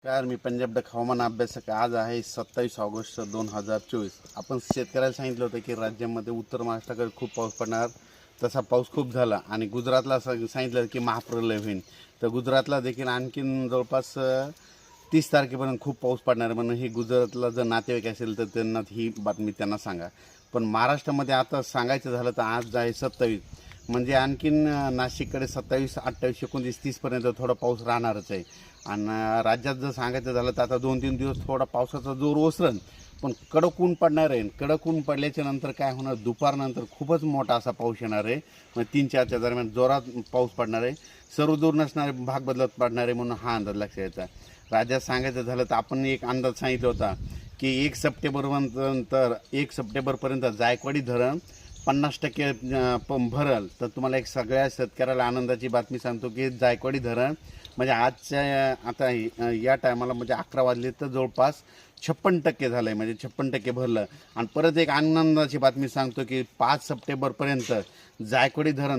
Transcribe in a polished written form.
नमस्कार, मी पंजाब डक हवामान अभ्यासक. आज आहे 27 ऑगस्ट 2024. आपण शेतकऱ्याला सांगितलं होतं की राज्यामध्ये उत्तर महाराष्ट्राकडे खूप पाऊस पडणार. तसा पाऊस खूप झाला आणि गुजरातला सांगितलं की महाप्रलय होईल. तर गुजरातला देखील आणखीन जवळपास 30 तारखेपर्यंत खूप पाऊस पडणार आहे. म्हणून ही गुजरातला जर नातेवाईक असेल तर त्यांना ही बातमी त्यांना सांगा. पण महाराष्ट्रामध्ये आता सांगायचं झालं तर आज आहे 27, म्हणजे आणखीन नाशिककडे 27, 28, 29, 30पर्यंत थोडा पाऊस राहणारच आहे. आणि राज्यात जर सांगायचं झालं तर आता 2-3 दिवस थोडा पावसाचा जोर ओसरण, पण कडक ऊन पडणार आहे. कडक ऊन पडल्याच्या नंतर काय होणार, दुपारनंतर खूपच मोठा असा पाऊस येणार आहे. मग 3-4च्या दरम्यान जोरात पाऊस पडणार आहे. सर्व दूर नसणारे भाग बदलत पडणार आहे, म्हणून हा अंदाज लक्षात यायचा. राज्यात सांगायचं झालं तर आपण एक अंदाज सांगितला होता की 1 सप्टेंबरनंतर 1 सप्टेंबरपर्यंत जायकवाडी धरण 50% भरल. तर तुम्हाला एक सगळ्या शेतकऱ्याला आनंदाची बातमी सांगतो की जायकवाडी धरण म्हणजे आजच्या आता या टायमाला म्हणजे 11 वाजले तर जवळपास 56% झालं आहे, म्हणजे 56% भरलं. आणि परत एक आनंदाची बातमी सांगतो की 5 सप्टेंबरपर्यंत जायकवाडी धरण